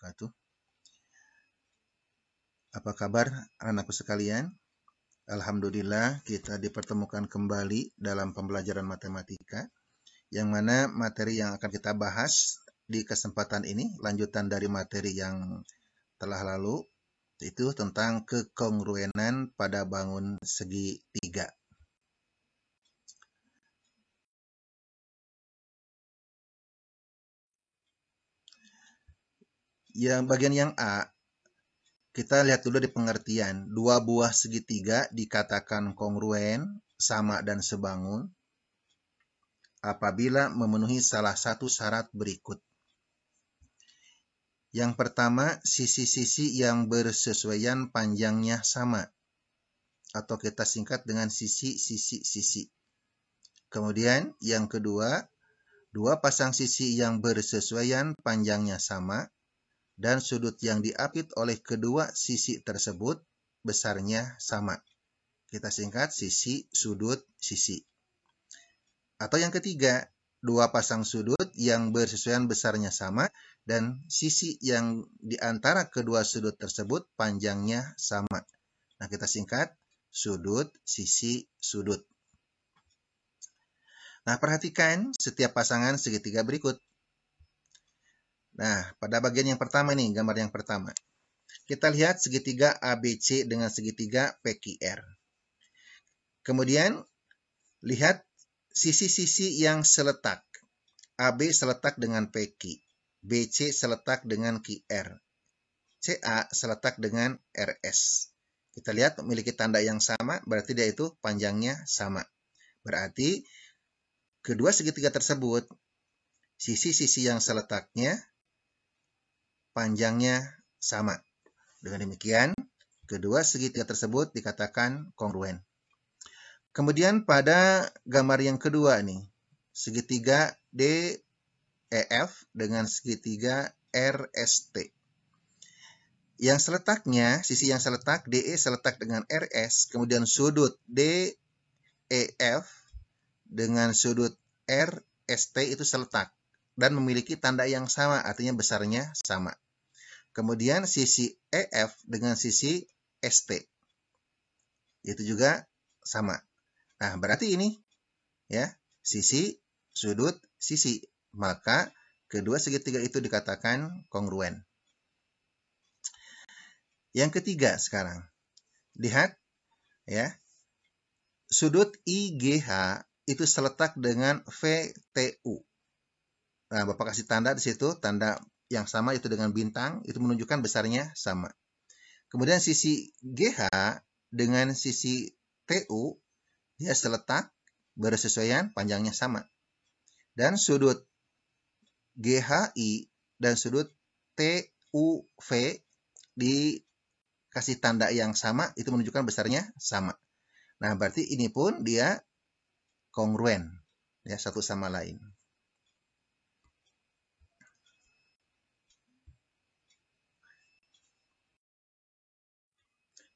wabarakatuh. Apa kabar anak-anakku sekalian? Alhamdulillah kita dipertemukan kembali dalam pembelajaran matematika, yang mana materi yang akan kita bahas di kesempatan ini lanjutan dari materi yang telah lalu, itu tentang kekongruenan pada bangun segitiga. Yang bagian yang A, kita lihat dulu di pengertian. Dua buah segitiga dikatakan kongruen, sama dan sebangun, apabila memenuhi salah satu syarat berikut. Yang pertama, sisi-sisi yang bersesuaian panjangnya sama, atau kita singkat dengan sisi-sisi-sisi. Kemudian yang kedua, dua pasang sisi yang bersesuaian panjangnya sama, dan sudut yang diapit oleh kedua sisi tersebut besarnya sama. Kita singkat sisi, sudut, sisi. Atau yang ketiga, dua pasang sudut yang bersesuaian besarnya sama dan sisi yang di antara kedua sudut tersebut panjangnya sama. Nah, kita singkat sudut, sisi, sudut. Nah, perhatikan setiap pasangan segitiga berikut. Nah, pada bagian yang pertama nih, gambar yang pertama. Kita lihat segitiga ABC dengan segitiga PQR. Kemudian, lihat sisi-sisi yang seletak. AB seletak dengan PQ, BC seletak dengan QR, CA seletak dengan RS. Kita lihat memiliki tanda yang sama, berarti dia itu panjangnya sama. Berarti kedua segitiga tersebut, sisi-sisi yang seletaknya panjangnya sama. Dengan demikian, kedua segitiga tersebut dikatakan kongruen. Kemudian pada gambar yang kedua nih, segitiga DEF dengan segitiga RST. Yang seletaknya, sisi yang seletak DE seletak dengan RS, kemudian sudut DEF dengan sudut RST itu seletak dan memiliki tanda yang sama, artinya besarnya sama. Kemudian sisi EF dengan sisi ST itu juga sama. Nah, berarti ini ya, sisi, sudut, sisi. Maka kedua segitiga itu dikatakan kongruen. Yang ketiga sekarang. Lihat ya. Sudut IGH itu seletak dengan VTU. Nah, Bapak kasih tanda di situ, tanda yang sama itu dengan bintang, itu menunjukkan besarnya sama. Kemudian sisi GH dengan sisi TU, dia seletak bersesuaian panjangnya sama. Dan sudut GHI dan sudut TUV dikasih tanda yang sama, itu menunjukkan besarnya sama. Nah, berarti ini pun dia kongruen, ya, satu sama lain.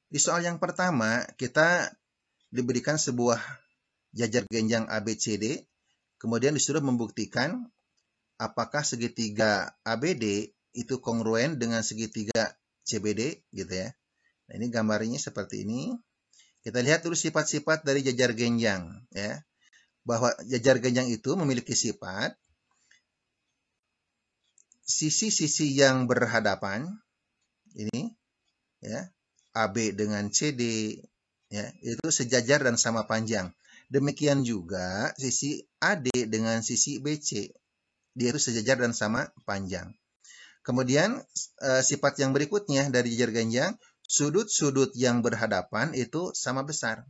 Di soal yang pertama, kita diberikan sebuah jajar genjang ABCD, kemudian disuruh membuktikan apakah segitiga ABD itu kongruen dengan segitiga CBD, gitu ya. Nah, ini gambarnya seperti ini. Kita lihat dulu sifat-sifat dari jajar genjang, ya. Bahwa jajar genjang itu memiliki sifat sisi-sisi yang berhadapan, ini, ya, AB dengan CD, ya, itu sejajar dan sama panjang. Demikian juga sisi AD dengan sisi BC, dia itu sejajar dan sama panjang. Kemudian sifat yang berikutnya dari jajar genjang, sudut-sudut yang berhadapan itu sama besar.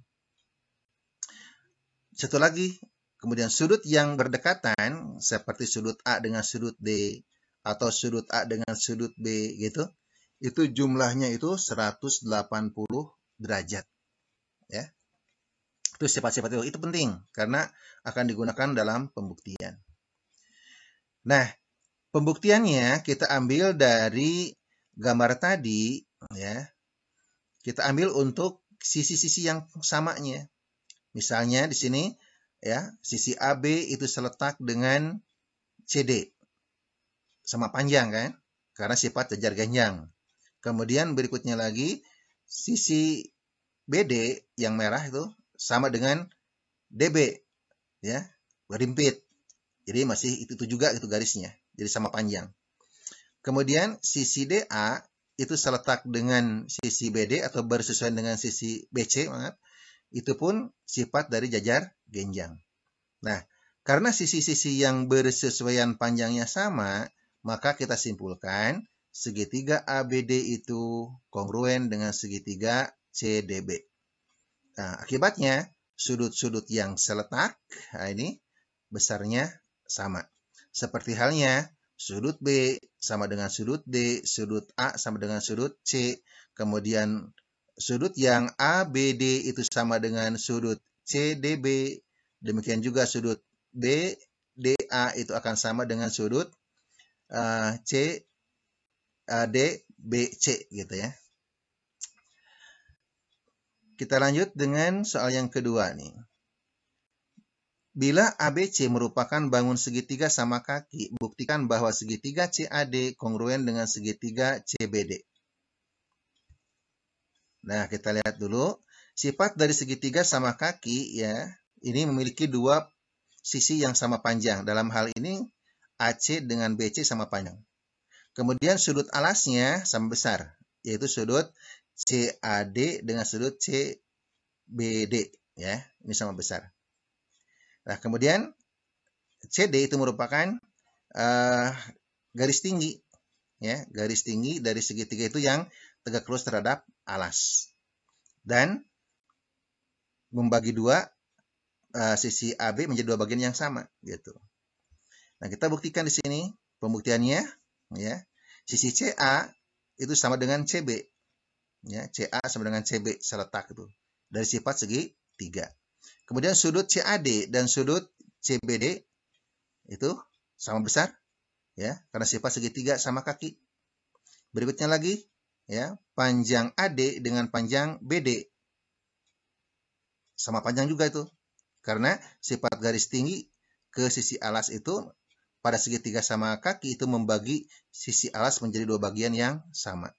Satu lagi, kemudian sudut yang berdekatan seperti sudut A dengan sudut D atau sudut A dengan sudut B gitu, itu jumlahnya itu 180 derajat. Ya. Itu sifat-sifat itu penting karena akan digunakan dalam pembuktian. Nah, pembuktiannya kita ambil dari gambar tadi, ya. Kita ambil untuk sisi-sisi yang samanya. Misalnya di sini, ya, sisi AB itu seletak dengan CD. Sama panjang kan? karena sifat jajar genjang. Kemudian berikutnya lagi, sisi BD yang merah itu sama dengan DB, ya, berimpit. Jadi masih itu juga itu garisnya, jadi sama panjang. Kemudian sisi DA itu seletak dengan sisi BD atau bersesuaian dengan sisi BC, maaf, itu pun sifat dari jajar genjang. Nah, karena sisi-sisi yang bersesuaian panjangnya sama, maka kita simpulkan segitiga ABD itu kongruen dengan segitiga CDB. Nah, akibatnya sudut-sudut yang seletak, nah ini besarnya sama. Seperti halnya sudut B sama dengan sudut D, sudut A sama dengan sudut C, kemudian sudut yang ABD itu sama dengan sudut CDB, demikian juga sudut BDA itu akan sama dengan sudut CDBC gitu ya. Kita lanjut dengan soal yang kedua nih. Bila ABC merupakan bangun segitiga sama kaki, buktikan bahwa segitiga CAD kongruen dengan segitiga CBD. Nah, kita lihat dulu. Sifat dari segitiga sama kaki ya, ini memiliki dua sisi yang sama panjang. Dalam hal ini AC dengan BC sama panjang. Kemudian sudut alasnya sama besar, yaitu sudut CAD dengan sudut CBD ya, ini sama besar. Nah, kemudian CD itu merupakan garis tinggi, ya, garis tinggi dari segitiga itu yang tegak lurus terhadap alas dan membagi dua sisi AB menjadi dua bagian yang sama, gitu. Nah, kita buktikan di sini pembuktiannya, ya, sisi CA itu sama dengan CB, ya, CA sama dengan CB seletak itu dari sifat segitiga. Kemudian sudut CAD dan sudut CBD itu sama besar, ya, karena sifat segitiga sama kaki. Berikutnya lagi, ya, panjang AD dengan panjang BD sama panjang juga itu, karena sifat garis tinggi ke sisi alas itu pada segitiga sama kaki itu membagi sisi alas menjadi dua bagian yang sama.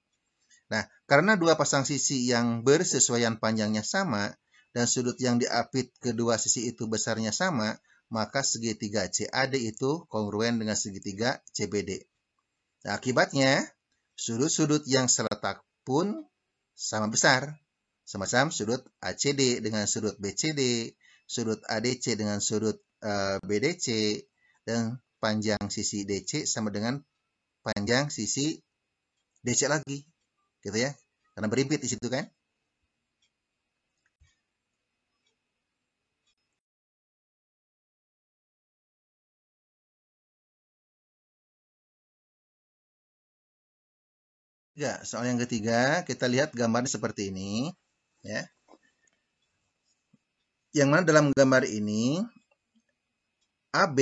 Nah, karena dua pasang sisi yang bersesuaian panjangnya sama dan sudut yang diapit kedua sisi itu besarnya sama, maka segitiga CAD itu kongruen dengan segitiga CBD. Nah, akibatnya sudut-sudut yang seletak pun sama besar. Semacam sudut ACD dengan sudut BCD, sudut ADC dengan sudut BDC, dan panjang sisi DC sama dengan panjang sisi DC lagi. Gitu ya. Karena berimpit di situ kan. Ya, soal yang ketiga, kita lihat gambarnya seperti ini, ya. Yang mana dalam gambar ini AB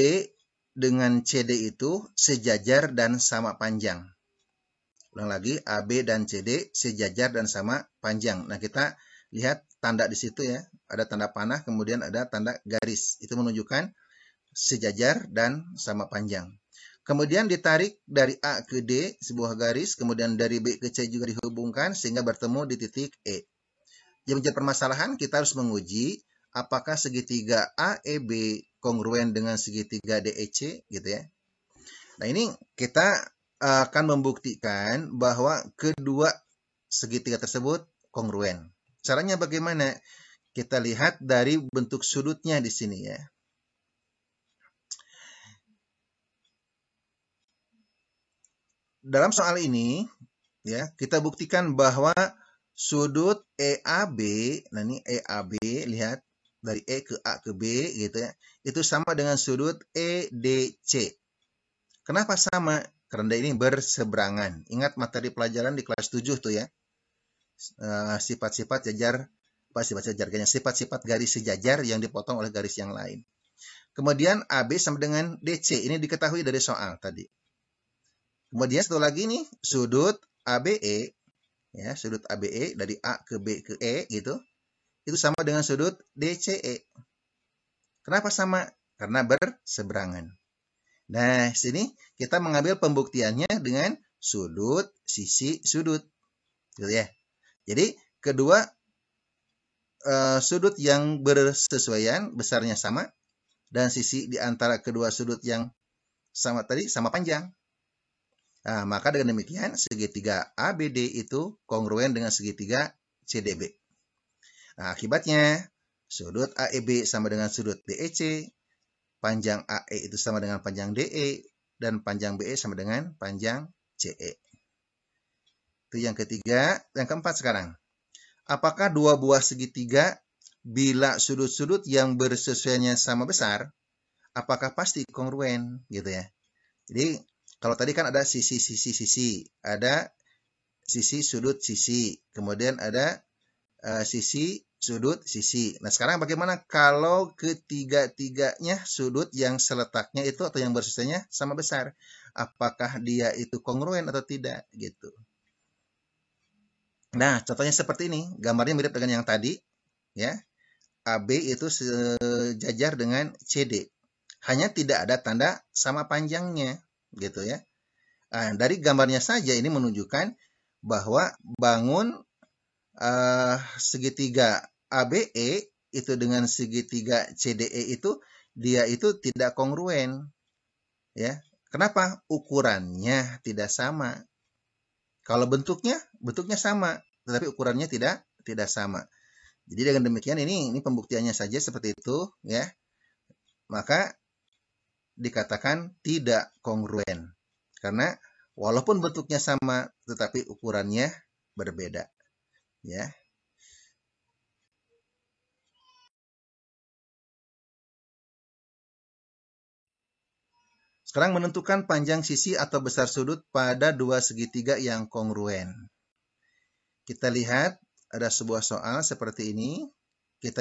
dengan CD itu sejajar dan sama panjang. Ulang lagi, AB dan CD sejajar dan sama panjang. Nah, kita lihat tanda di situ ya, ada tanda panah, kemudian ada tanda garis. Itu menunjukkan sejajar dan sama panjang. Kemudian ditarik dari A ke D sebuah garis, kemudian dari B ke C juga dihubungkan sehingga bertemu di titik E. Yang menjadi permasalahan kita harus menguji apakah segitiga AEB kongruen dengan segitiga DEC gitu ya. Nah, ini kita akan membuktikan bahwa kedua segitiga tersebut kongruen. Caranya bagaimana? Kita lihat dari bentuk sudutnya di sini ya. Dalam soal ini, ya, kita buktikan bahwa sudut EAB, nah ini EAB, lihat dari E ke A ke B, gitu ya, itu sama dengan sudut EDC. Kenapa sama? Karena ini berseberangan. Ingat materi pelajaran di kelas 7 tuh ya, sifat-sifat jajar, sifat-sifat garis sejajar yang dipotong oleh garis yang lain. Kemudian AB sama dengan DC, ini diketahui dari soal tadi. Kemudian satu lagi nih, sudut ABE, ya, sudut ABE dari A ke B ke E gitu, itu sama dengan sudut DCE. Kenapa sama? Karena berseberangan. Nah, sini kita mengambil pembuktiannya dengan sudut, sisi, sudut. Gitu ya. Jadi kedua sudut yang bersesuaian besarnya sama dan sisi di antara kedua sudut yang sama tadi sama panjang. Nah, maka dengan demikian segitiga ABD itu kongruen dengan segitiga CDB. Nah, akibatnya sudut AEB sama dengan sudut BEC, panjang AE itu sama dengan panjang DE, dan panjang BE sama dengan panjang CE. Itu yang ketiga. Yang keempat sekarang. Apakah dua buah segitiga bila sudut-sudut yang bersesuaiannya sama besar, apakah pasti kongruen gitu ya? Jadi kalau tadi kan ada sisi, ada sisi sudut sisi, kemudian ada sisi sudut sisi. Nah sekarang bagaimana kalau ketiga-tiganya sudut yang seletaknya itu atau yang bersesuaiannya sama besar? Apakah dia itu kongruen atau tidak gitu? Nah, contohnya seperti ini, gambarnya mirip dengan yang tadi, ya. AB itu sejajar dengan CD. Hanya tidak ada tanda sama panjangnya, gitu ya. Nah, dari gambarnya saja ini menunjukkan bahwa bangun segitiga ABE itu dengan segitiga CDE itu dia itu tidak kongruen, ya. Kenapa? Ukurannya tidak sama. Kalau bentuknya sama, tetapi ukurannya tidak sama. Jadi dengan demikian ini pembuktiannya saja seperti itu, ya. Maka dikatakan tidak kongruen. Karena walaupun bentuknya sama, tetapi ukurannya berbeda, ya. Sekarang menentukan panjang sisi atau besar sudut pada dua segitiga yang kongruen. Kita lihat ada sebuah soal seperti ini. Kita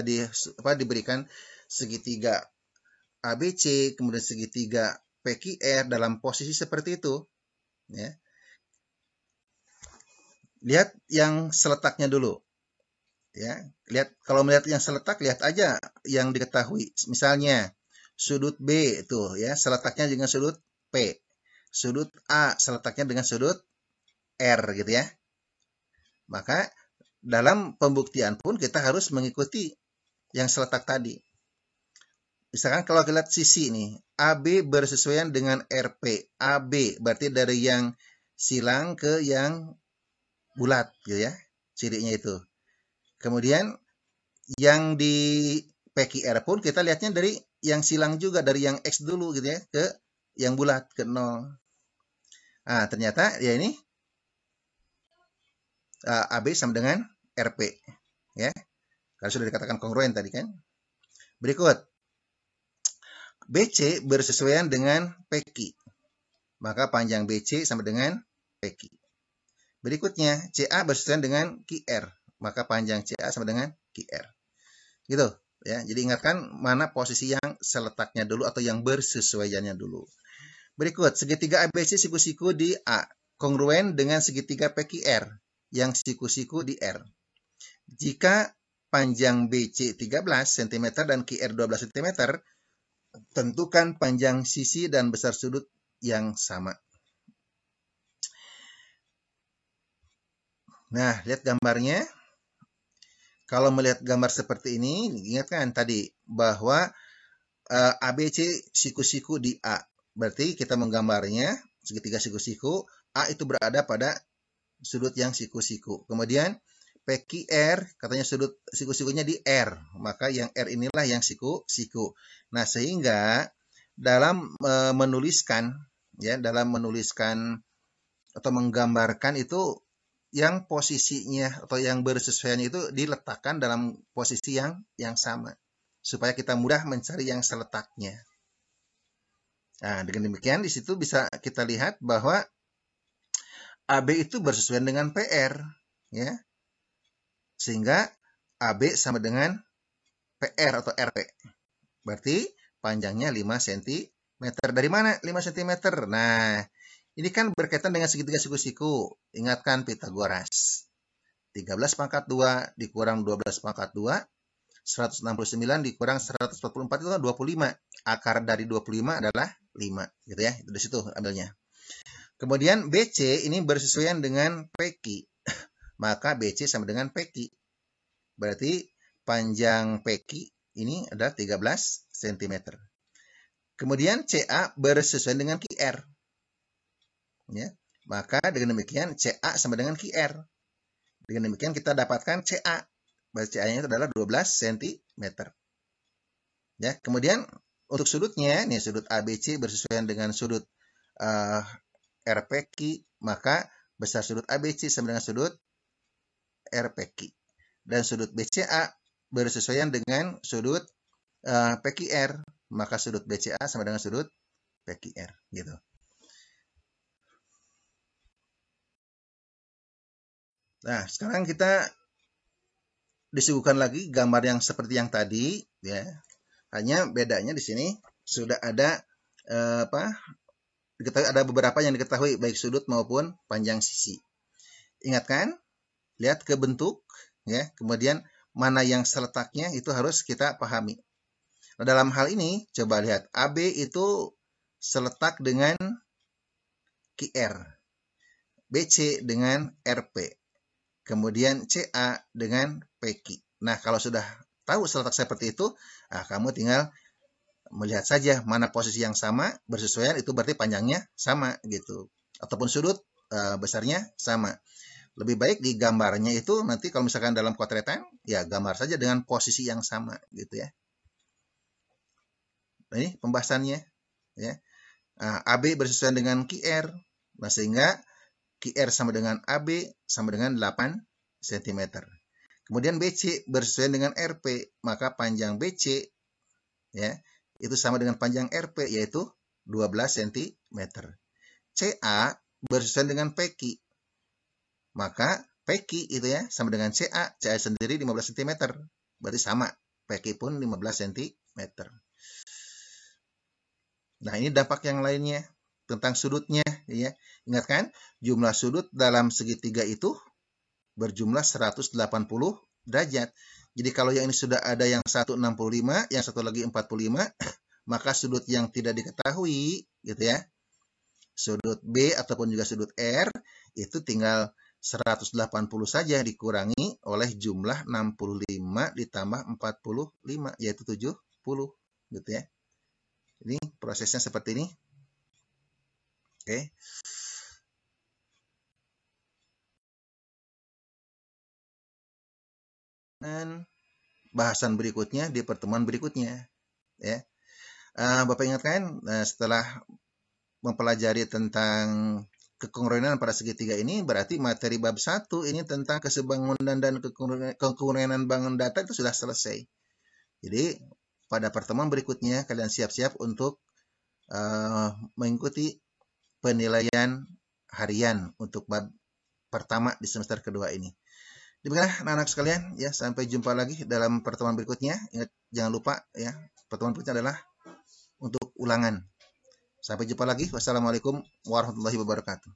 diberikan segitiga ABC, kemudian segitiga PQR dalam posisi seperti itu. Ya. Lihat yang seletaknya dulu. Ya, kalau melihat yang seletak, lihat aja yang diketahui. Misalnya sudut B itu ya seletaknya dengan sudut P, sudut A seletaknya dengan sudut R gitu ya. Maka dalam pembuktian pun kita harus mengikuti yang seletak tadi. Misalkan kalau kita lihat sisi nih, AB bersesuaian dengan RP. AB berarti dari yang silang ke yang bulat gitu ya, cirinya itu. Kemudian yang di PQR pun kita lihatnya dari yang silang juga, dari yang X dulu gitu ya, ke yang bulat, ke 0. Nah, ternyata ya ini AB sama dengan RP. Ya, kalau sudah dikatakan kongruen tadi kan. Berikut, BC bersesuaian dengan PQ. Maka panjang BC sama dengan PQ. Berikutnya, CA bersesuaian dengan QR. Maka panjang CA sama dengan QR. Gitu ya. Jadi ingatkan mana posisi yang seletaknya dulu atau yang bersesuaiannya dulu. Berikut, segitiga ABC siku-siku di A kongruen dengan segitiga PQR yang siku-siku di R. Jika panjang BC 13 cm dan QR 12 cm, tentukan panjang sisi dan besar sudut yang sama. Nah, lihat gambarnya. Kalau melihat gambar seperti ini, ingatkan tadi bahwa ABC siku-siku di A. Berarti kita menggambarnya segitiga siku-siku, A itu berada pada sudut yang siku-siku. Kemudian PQR katanya sudut siku-sikunya di R, maka yang R inilah yang siku-siku. Nah, sehingga dalam menuliskan atau menggambarkan itu yang posisinya atau yang bersesuaian itu diletakkan dalam posisi yang sama supaya kita mudah mencari yang seletaknya. Nah, dengan demikian di situ bisa kita lihat bahwa AB itu bersesuaian dengan PR, ya. Sehingga AB sama dengan PR atau RP. Berarti panjangnya 5 cm. Dari mana 5 cm? Nah, ini kan berkaitan dengan segitiga siku-siku. Ingatkan Pitagoras. 13 pangkat 2 dikurang 12 pangkat 2. 169 dikurang 144 itu 25. Akar dari 25 adalah 5. Gitu ya. Itu di situ ambilnya. Kemudian BC ini bersesuaian dengan PQ. Maka BC sama dengan PQ. Berarti panjang PQ ini adalah 13 cm. Kemudian CA bersesuaian dengan QR. Ya. Maka dengan demikian CA sama dengan QR. Dengan demikian kita dapatkan CA. Berarti CA-nya itu adalah 12 cm. Ya, kemudian untuk sudutnya, nih sudut ABC bersesuaian dengan sudut RPQ, maka besar sudut ABC sama dengan sudut RPQ. Dan sudut BCA bersesuaian dengan sudut PQR, maka sudut BCA sama dengan sudut PQR, gitu. Nah, sekarang kita disuguhkan lagi gambar yang seperti yang tadi, ya. Hanya bedanya di sini sudah ada ada beberapa yang diketahui baik sudut maupun panjang sisi. Ingatkan, lihat ke bentuk, ya. Kemudian mana yang seletaknya itu harus kita pahami. Nah, dalam hal ini coba lihat AB itu seletak dengan QR, BC dengan RP, kemudian CA dengan PQ. Nah, kalau sudah tahu seletak seperti itu, kamu tinggal melihat saja mana posisi yang sama, bersesuaian itu berarti panjangnya sama gitu. Ataupun sudut besarnya sama. Lebih baik di gambarnya itu nanti kalau misalkan dalam potretan, ya gambar saja dengan posisi yang sama gitu ya. Nah, ini pembahasannya ya. AB bersesuaian dengan QR. Nah, sehingga QR sama dengan AB sama dengan 8 cm. Kemudian BC bersesuaian dengan RP, maka panjang BC ya, itu sama dengan panjang RP yaitu 12 cm. CA bersesuaian dengan PQ. Maka PQ itu ya sama dengan CA, CA sendiri 15 cm. Berarti sama, PQ pun 15 cm. Nah, ini dampak yang lainnya tentang sudutnya ya. Ingatkan, jumlah sudut dalam segitiga itu berjumlah 180 derajat. Jadi kalau yang ini sudah ada yang 165, yang satu lagi 45, maka sudut yang tidak diketahui gitu ya, sudut B ataupun juga sudut R, itu tinggal 180 saja dikurangi oleh jumlah 65 ditambah 45, yaitu 70 gitu ya. Ini prosesnya seperti ini. Oke. Dan bahasan berikutnya di pertemuan berikutnya ya. Bapak ingatkan setelah mempelajari tentang kekongruenan pada segitiga ini, berarti materi bab 1 ini tentang kesebangunan dan kekongruenan bangun data itu sudah selesai. Jadi pada pertemuan berikutnya kalian siap-siap untuk mengikuti penilaian harian untuk bab pertama di semester kedua ini. Demikianlah anak-anak sekalian ya, sampai jumpa lagi dalam pertemuan berikutnya. Ingat, jangan lupa ya, pertemuan berikutnya adalah untuk ulangan. Sampai jumpa lagi. Wassalamualaikum warahmatullahi wabarakatuh.